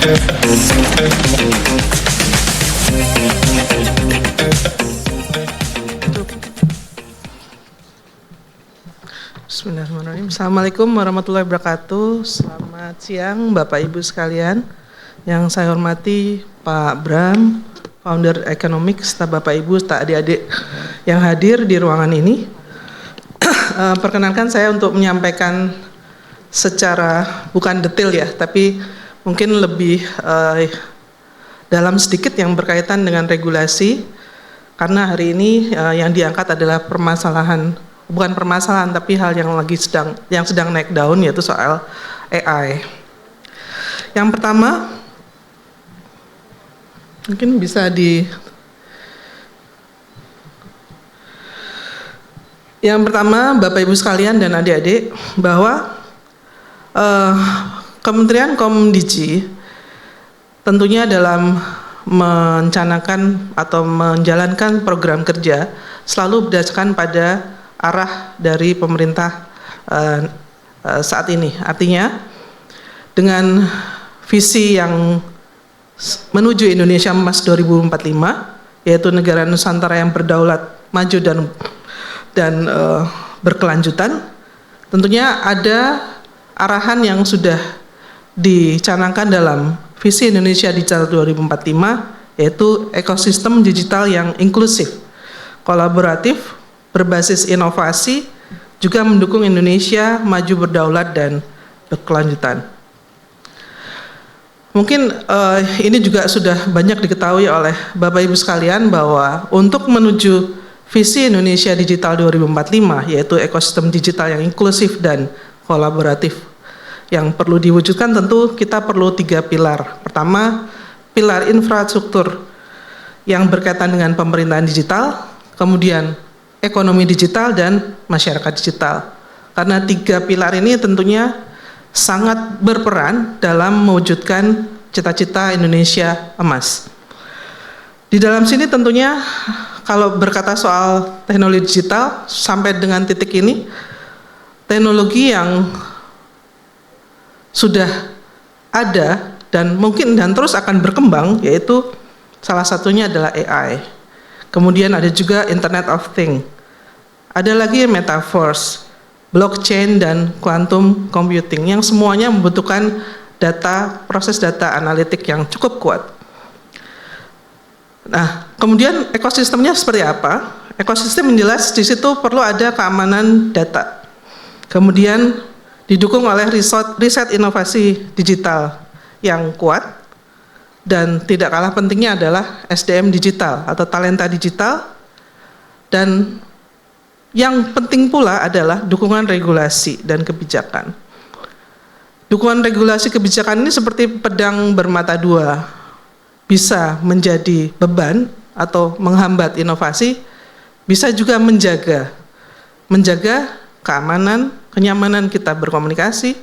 Bismillahirrahmanirrahim. Assalamualaikum warahmatullahi wabarakatuh. Selamat siang Bapak Ibu sekalian. Yang saya hormati Pak Bram, founder Ekonomik, serta Bapak Ibu, serta adik-adik yang hadir di ruangan ini. Perkenankan saya untuk menyampaikan secara bukan detail ya, tapi mungkin lebih dalam sedikit yang berkaitan dengan regulasi. Karena hari ini yang diangkat adalah bukan permasalahan, tapi hal yang sedang naik daun, yaitu soal AI. Yang pertama, mungkin bisa yang pertama, Bapak Ibu sekalian dan adik-adik, bahwa Kementerian Komdigi tentunya dalam merencanakan atau menjalankan program kerja selalu berdasarkan pada arah dari pemerintah saat ini. Artinya dengan visi yang menuju Indonesia Emas 2045, yaitu negara Nusantara yang berdaulat, maju dan berkelanjutan, tentunya ada arahan yang sudah dicanangkan dalam visi Indonesia Digital 2045, yaitu ekosistem digital yang inklusif, kolaboratif, berbasis inovasi, juga mendukung Indonesia maju berdaulat dan berkelanjutan. Mungkin ini juga sudah banyak diketahui oleh Bapak Ibu sekalian bahwa untuk menuju visi Indonesia Digital 2045, yaitu ekosistem digital yang inklusif dan kolaboratif, yang perlu diwujudkan tentu kita perlu 3 pilar. Pertama, pilar infrastruktur yang berkaitan dengan pemerintahan digital, kemudian ekonomi digital dan masyarakat digital. Karena 3 pilar ini tentunya sangat berperan dalam mewujudkan cita-cita Indonesia Emas. Di dalam sini tentunya kalau berkata soal teknologi digital sampai dengan titik ini, teknologi yang sudah ada dan mungkin dan terus akan berkembang, yaitu salah satunya adalah AI. Kemudian ada juga Internet of Things. Ada lagi Metaverse, blockchain dan quantum computing yang semuanya membutuhkan proses data analitik yang cukup kuat. Nah, kemudian ekosistemnya seperti apa? Ekosistem yang jelas di situ perlu ada keamanan data. Kemudian didukung oleh riset inovasi digital yang kuat, dan tidak kalah pentingnya adalah SDM digital atau talenta digital, dan yang penting pula adalah dukungan regulasi dan kebijakan. Dukungan regulasi kebijakan ini seperti pedang bermata dua, bisa menjadi beban atau menghambat inovasi, bisa juga menjaga keamanan, kenyamanan kita berkomunikasi,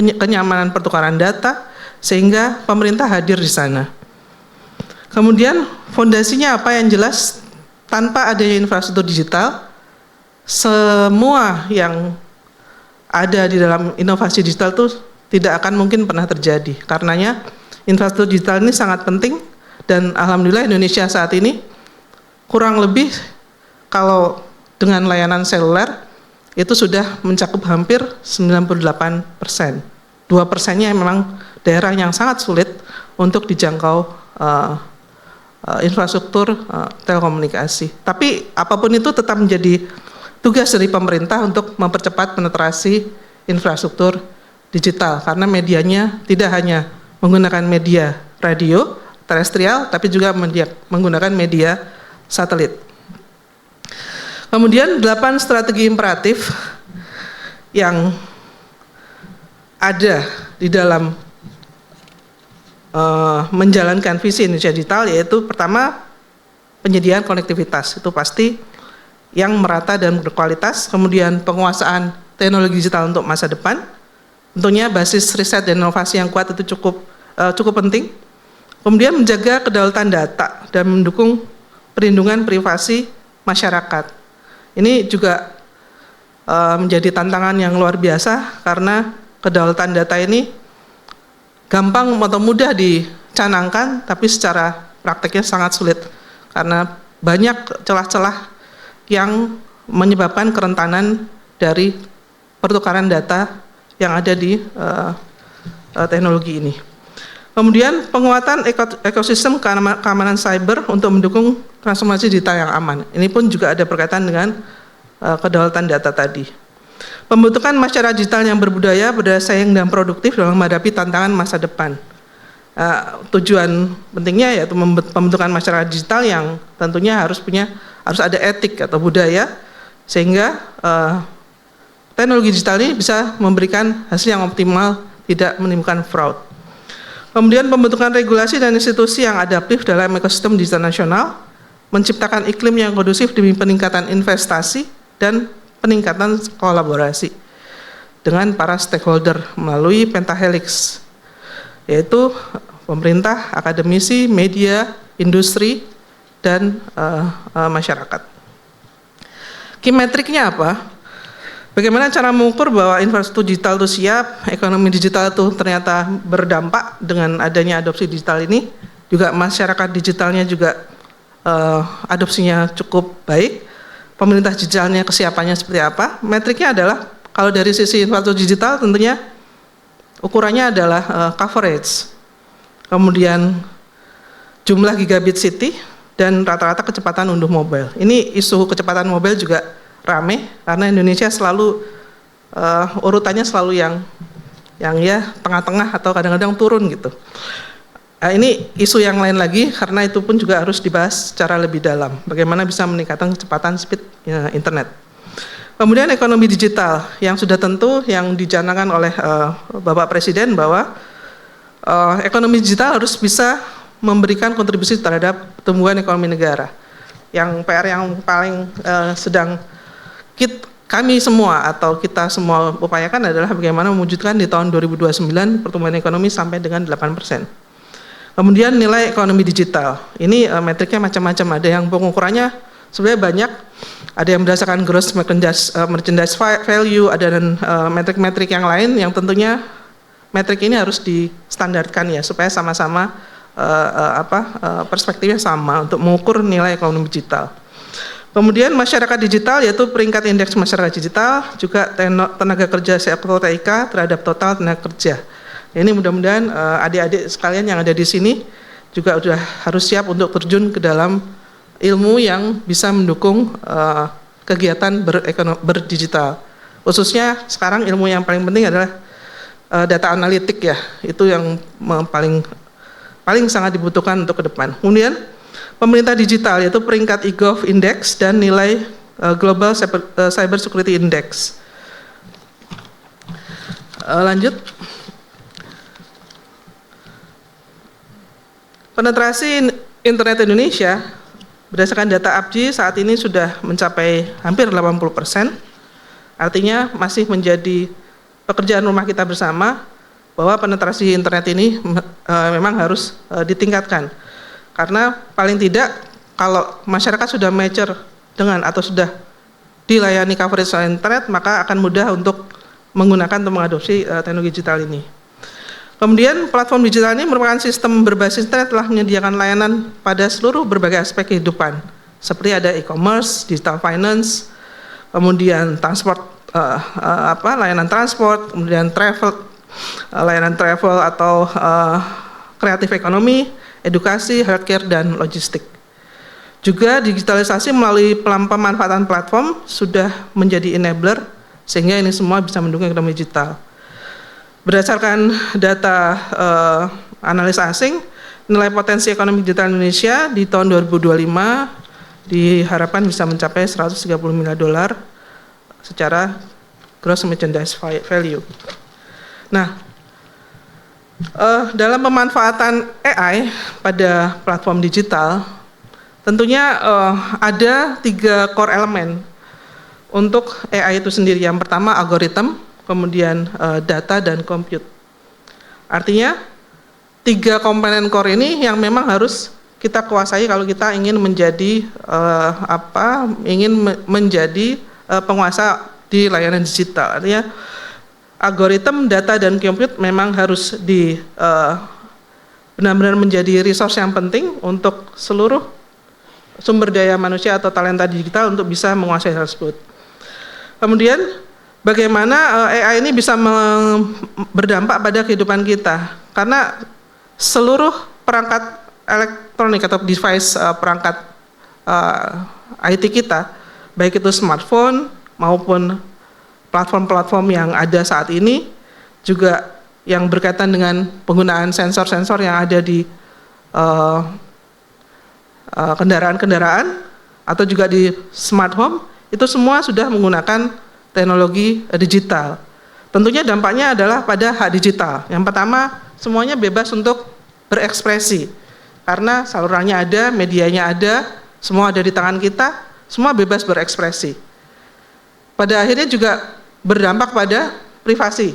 kenyamanan pertukaran data, sehingga pemerintah hadir di sana. Kemudian fondasinya apa yang jelas, tanpa adanya infrastruktur digital, semua yang ada di dalam inovasi digital itu tidak akan mungkin pernah terjadi. Karenanya infrastruktur digital ini sangat penting, dan alhamdulillah Indonesia saat ini kurang lebih kalau dengan layanan seluler itu sudah mencakup hampir 98%. 2%-nya memang daerah yang sangat sulit untuk dijangkau infrastruktur telekomunikasi. Tapi apapun itu tetap menjadi tugas dari pemerintah untuk mempercepat penetrasi infrastruktur digital, karena medianya tidak hanya menggunakan media radio terestrial, tapi juga menggunakan media satelit. Kemudian 8 strategi imperatif yang ada di dalam menjalankan visi Indonesia Digital, yaitu pertama, penyediaan konektivitas, itu pasti yang merata dan berkualitas. Kemudian penguasaan teknologi digital untuk masa depan, tentunya basis riset dan inovasi yang kuat itu cukup penting. Kemudian menjaga kedaulatan data dan mendukung perlindungan privasi masyarakat. Ini juga menjadi tantangan yang luar biasa, karena kedaulatan data ini gampang atau mudah dicanangkan, tapi secara prakteknya sangat sulit karena banyak celah-celah yang menyebabkan kerentanan dari pertukaran data yang ada di teknologi ini. Kemudian penguatan ekosistem keamanan cyber untuk mendukung transformasi digital yang aman. Ini pun juga ada berkaitan dengan kedaulatan data tadi. Pembentukan masyarakat digital yang berbudaya, bersaing dan produktif dalam menghadapi tantangan masa depan. Tujuan pentingnya yaitu pembentukan masyarakat digital yang tentunya harus ada etik atau budaya sehingga teknologi digital ini bisa memberikan hasil yang optimal, tidak menimbulkan fraud. Kemudian pembentukan regulasi dan institusi yang adaptif dalam ekosistem digital nasional, menciptakan iklim yang kondusif demi peningkatan investasi dan peningkatan kolaborasi dengan para stakeholder melalui pentahelix, yaitu pemerintah, akademisi, media, industri, dan masyarakat. Key metriknya apa? Bagaimana cara mengukur bahwa infrastruktur digital itu siap, ekonomi digital itu ternyata berdampak dengan adanya adopsi digital ini, juga masyarakat digitalnya juga adopsinya cukup baik, pemerintah digitalnya kesiapannya seperti apa. Metriknya adalah kalau dari sisi infrastruktur digital tentunya ukurannya adalah coverage, kemudian jumlah gigabit city, dan rata-rata kecepatan unduh mobile. Ini isu kecepatan mobile juga rame karena Indonesia selalu urutannya selalu yang ya tengah-tengah atau kadang-kadang turun gitu. Ini isu yang lain lagi karena itu pun juga harus dibahas secara lebih dalam. Bagaimana bisa meningkatkan kecepatan speed internet. Kemudian ekonomi digital yang sudah tentu yang dicanangkan oleh Bapak Presiden bahwa ekonomi digital harus bisa memberikan kontribusi terhadap pertumbuhan ekonomi negara. Yang PR yang paling sedang kami semua atau kita semua upayakan adalah bagaimana mewujudkan di tahun 2029 pertumbuhan ekonomi sampai dengan 8%. Kemudian nilai ekonomi digital, ini metriknya macam-macam, ada yang pengukurannya sebenarnya banyak, ada yang berdasarkan gross merchandise value, ada dan metrik-metrik yang lain yang tentunya metrik ini harus distandarkan ya supaya sama-sama perspektifnya sama untuk mengukur nilai ekonomi digital. Kemudian masyarakat digital yaitu peringkat indeks masyarakat digital, juga tenaga kerja sektor TIK terhadap total tenaga kerja. Ini mudah-mudahan adik-adik sekalian yang ada di sini juga sudah harus siap untuk terjun ke dalam ilmu yang bisa mendukung kegiatan berdigital. Khususnya sekarang ilmu yang paling penting adalah data analitik ya, itu yang paling sangat dibutuhkan untuk ke depan. Kemudian pemerintah digital yaitu peringkat eGov Index dan nilai Global Cyber Security Index. Lanjut. Penetrasi internet Indonesia berdasarkan data APJI saat ini sudah mencapai hampir 80%. Artinya masih menjadi pekerjaan rumah kita bersama bahwa penetrasi internet ini memang harus ditingkatkan. Karena paling tidak kalau masyarakat sudah mature dengan atau sudah dilayani coverage internet, maka akan mudah untuk menggunakan atau mengadopsi teknologi digital ini. Kemudian platform digital ini merupakan sistem berbasis internet telah menyediakan layanan pada seluruh berbagai aspek kehidupan, seperti ada e-commerce, digital finance, kemudian transport, layanan transport, kemudian layanan travel atau kreatif ekonomi, edukasi, healthcare, dan logistik. Juga digitalisasi melalui pemanfaatan platform sudah menjadi enabler, sehingga ini semua bisa mendukung ekonomi digital. Berdasarkan data analisa asing, nilai potensi ekonomi digital Indonesia di tahun 2025 diharapkan bisa mencapai 130 miliar dolar secara gross merchandise value. Nah, dalam pemanfaatan AI pada platform digital, tentunya ada 3 core elemen untuk AI itu sendiri. Yang pertama algoritma, kemudian data dan compute. Artinya 3 komponen core ini yang memang harus kita kuasai kalau kita ingin menjadi menjadi penguasa di layanan digital. Artinya algoritma, data, dan compute memang harus benar-benar menjadi resource yang penting untuk seluruh sumber daya manusia atau talenta digital untuk bisa menguasai hal tersebut. Kemudian bagaimana AI ini bisa berdampak pada kehidupan kita, karena seluruh perangkat elektronik atau device perangkat IT kita, baik itu smartphone maupun platform-platform yang ada saat ini, juga yang berkaitan dengan penggunaan sensor-sensor yang ada di kendaraan-kendaraan atau juga di smart home, itu semua sudah menggunakan teknologi digital. Tentunya dampaknya adalah pada hak digital. Yang pertama, semuanya bebas untuk berekspresi, karena salurannya ada, medianya ada, semua ada di tangan kita, semua bebas berekspresi. Pada akhirnya juga berdampak pada privasi.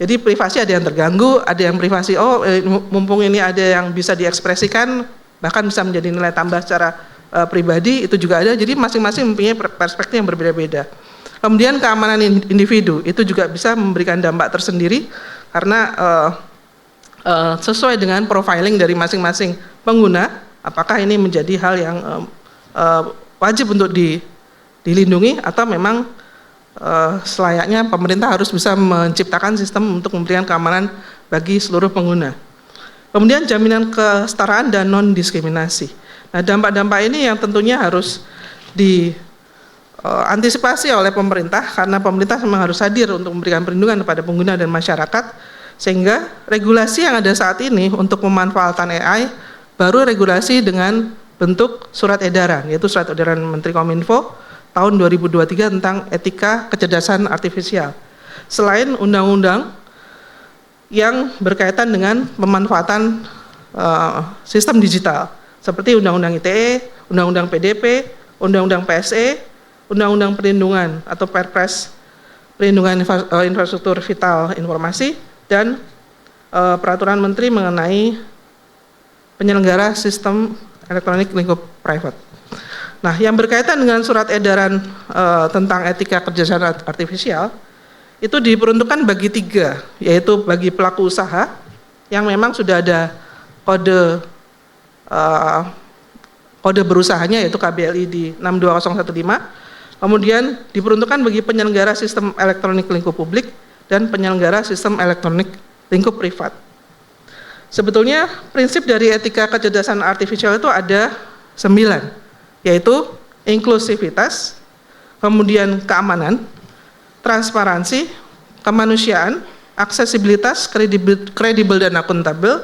Jadi privasi ada yang terganggu, ada yang privasi, mumpung ini ada yang bisa diekspresikan, bahkan bisa menjadi nilai tambah secara pribadi, itu juga ada. Jadi masing-masing mempunyai perspektif yang berbeda-beda. Kemudian keamanan individu, itu juga bisa memberikan dampak tersendiri, karena sesuai dengan profiling dari masing-masing pengguna, apakah ini menjadi hal yang wajib untuk dilindungi, atau memang selayaknya pemerintah harus bisa menciptakan sistem untuk memberikan keamanan bagi seluruh pengguna. Kemudian jaminan kesetaraan dan non-diskriminasi. Nah, dampak-dampak ini yang tentunya harus diantisipasi oleh pemerintah, karena pemerintah memang harus hadir untuk memberikan perlindungan kepada pengguna dan masyarakat, sehingga regulasi yang ada saat ini untuk pemanfaatan AI baru regulasi dengan bentuk surat edaran, yaitu surat edaran Menteri Kominfo tahun 2023 tentang etika kecerdasan artifisial. Selain undang-undang yang berkaitan dengan pemanfaatan sistem digital, seperti Undang-Undang ITE, Undang-Undang PDP, Undang-Undang PSE, Undang-Undang Perlindungan atau Perpres Perlindungan Infrastruktur Vital Informasi, dan Peraturan Menteri mengenai penyelenggara sistem elektronik lingkup private. Nah, yang berkaitan dengan surat edaran tentang etika kecerdasan artifisial itu diperuntukkan bagi 3, yaitu bagi pelaku usaha yang memang sudah ada kode berusahanya, yaitu KBLI di 62015. Kemudian diperuntukkan bagi penyelenggara sistem elektronik lingkup publik dan penyelenggara sistem elektronik lingkup privat. Sebetulnya prinsip dari etika kecerdasan artifisial itu ada 9, yaitu inklusivitas, kemudian keamanan, transparansi, kemanusiaan, aksesibilitas, kredibel dan akuntabel,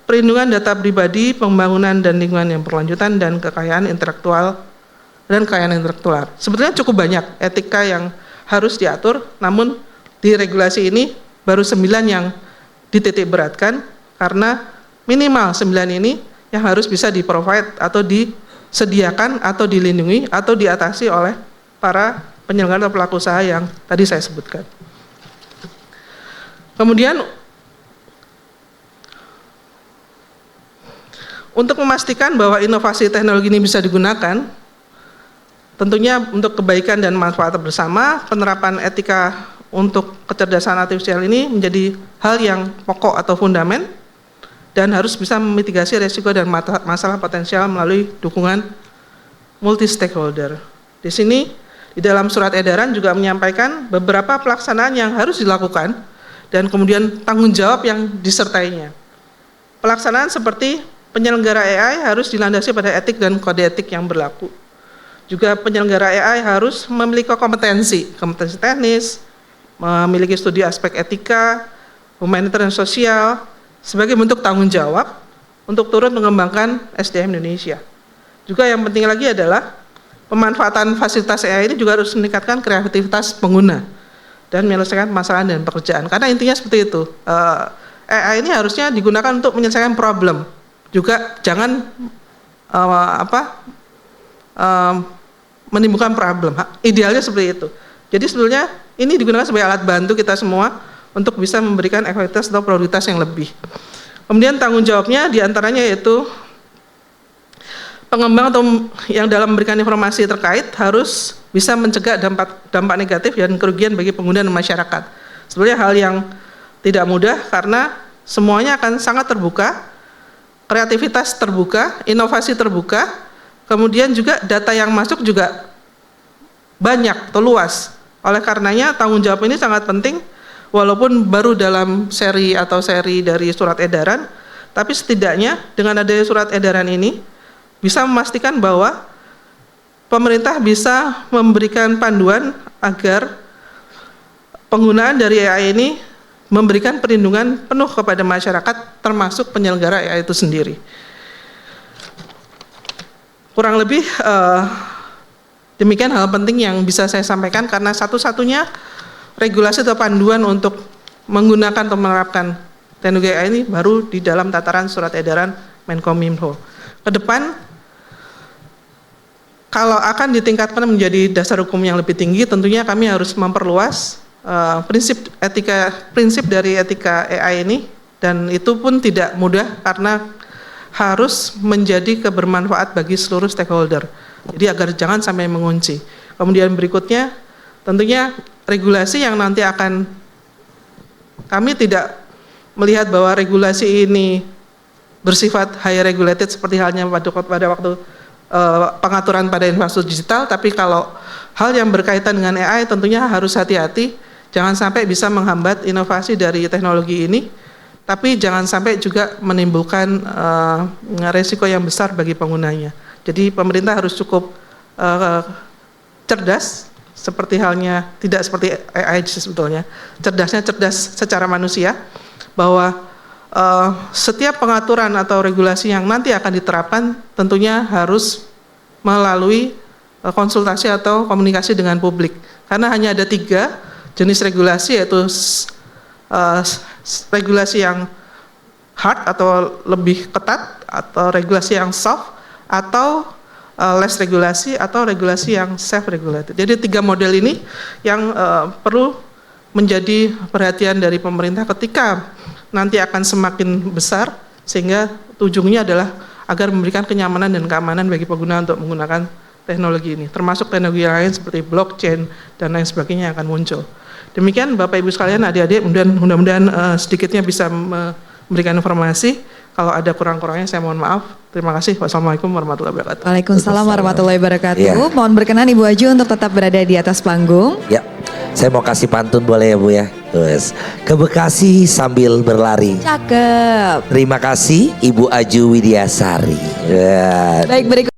perlindungan data pribadi, pembangunan dan lingkungan yang berkelanjutan, dan kekayaan intelektual dan kekayaan intelektual. Sebetulnya cukup banyak etika yang harus diatur, namun di regulasi ini baru 9 yang dititik beratkan, karena minimal 9 ini yang harus bisa di-provide atau disediakan atau dilindungi atau diatasi oleh para penyelenggara atau pelaku usaha yang tadi saya sebutkan. Kemudian untuk memastikan bahwa inovasi teknologi ini bisa digunakan, tentunya untuk kebaikan dan manfaat bersama, penerapan etika untuk kecerdasan artifisial ini menjadi hal yang pokok atau fundamen, dan harus bisa memitigasi resiko dan masalah potensial melalui dukungan multi stakeholder. Di sini di dalam surat edaran juga menyampaikan beberapa pelaksanaan yang harus dilakukan dan kemudian tanggung jawab yang disertainya. Pelaksanaan seperti penyelenggara AI harus dilandasi pada etik dan kode etik yang berlaku. Juga penyelenggara AI harus memiliki kompetensi teknis, memiliki studi aspek etika, humanitar dan sosial, sebagai bentuk tanggung jawab untuk turut mengembangkan SDM Indonesia. Juga yang penting lagi adalah pemanfaatan fasilitas AI ini juga harus meningkatkan kreativitas pengguna dan menyelesaikan masalah dan pekerjaan. Karena intinya seperti itu, AI ini harusnya digunakan untuk menyelesaikan problem. Juga jangan menimbulkan problem. Idealnya seperti itu. Jadi sebetulnya ini digunakan sebagai alat bantu kita semua untuk bisa memberikan efektivitas atau produktivitas yang lebih. Kemudian tanggung jawabnya diantaranya yaitu pengembang atau yang dalam memberikan informasi terkait harus bisa mencegah dampak negatif dan kerugian bagi pengguna dan masyarakat. Sebenarnya hal yang tidak mudah karena semuanya akan sangat terbuka, kreativitas terbuka, inovasi terbuka, kemudian juga data yang masuk juga banyak atau luas. Oleh karenanya tanggung jawab ini sangat penting, walaupun baru dalam seri dari surat edaran, tapi setidaknya dengan adanya surat edaran ini bisa memastikan bahwa pemerintah bisa memberikan panduan agar penggunaan dari AI ini memberikan perlindungan penuh kepada masyarakat, termasuk penyelenggara AI itu sendiri. Kurang lebih demikian hal penting yang bisa saya sampaikan, karena satu-satunya regulasi atau panduan untuk menggunakan atau menerapkan teknologi AI ini baru di dalam tataran surat edaran Menkominfo. Ke depan, kalau akan ditingkatkan menjadi dasar hukum yang lebih tinggi, tentunya kami harus memperluas prinsip dari etika AI ini, dan itu pun tidak mudah karena harus menjadi kebermanfaat bagi seluruh stakeholder. Jadi agar jangan sampai mengunci. Kemudian berikutnya, tentunya regulasi yang nanti akan, kami tidak melihat bahwa regulasi ini bersifat high regulated seperti halnya pada waktu pengaturan pada infrastruktur digital, tapi kalau hal yang berkaitan dengan AI tentunya harus hati-hati, jangan sampai bisa menghambat inovasi dari teknologi ini, tapi jangan sampai juga menimbulkan resiko yang besar bagi penggunanya. Jadi pemerintah harus cukup cerdas, seperti halnya, tidak seperti AI sebetulnya, cerdasnya cerdas secara manusia, bahwa setiap pengaturan atau regulasi yang nanti akan diterapkan tentunya harus melalui konsultasi atau komunikasi dengan publik. Karena hanya ada 3 jenis regulasi, yaitu regulasi yang hard atau lebih ketat, atau regulasi yang soft, atau less regulasi, atau regulasi yang self-regulated. Jadi 3 model ini yang perlu menjadi perhatian dari pemerintah ketika nanti akan semakin besar, sehingga ujungnya adalah agar memberikan kenyamanan dan keamanan bagi pengguna untuk menggunakan teknologi ini, termasuk teknologi lain seperti blockchain dan lain sebagainya yang akan muncul. Demikian Bapak Ibu sekalian, adik-adik, mudah-mudahan sedikitnya bisa memberikan informasi. Kalau ada kurang-kurangnya saya mohon maaf. Terima kasih. Wassalamualaikum warahmatullahi wabarakatuh. Waalaikumsalam warahmatullahi wabarakatuh. Ya. Mohon berkenan Ibu Aju untuk tetap berada di atas panggung. Ya, saya mau kasih pantun boleh ya Bu ya? Terus, ke Bekasi sambil berlari. Cakep. Terima kasih Ibu Aju Widyasari. Ya. Baik, berikut.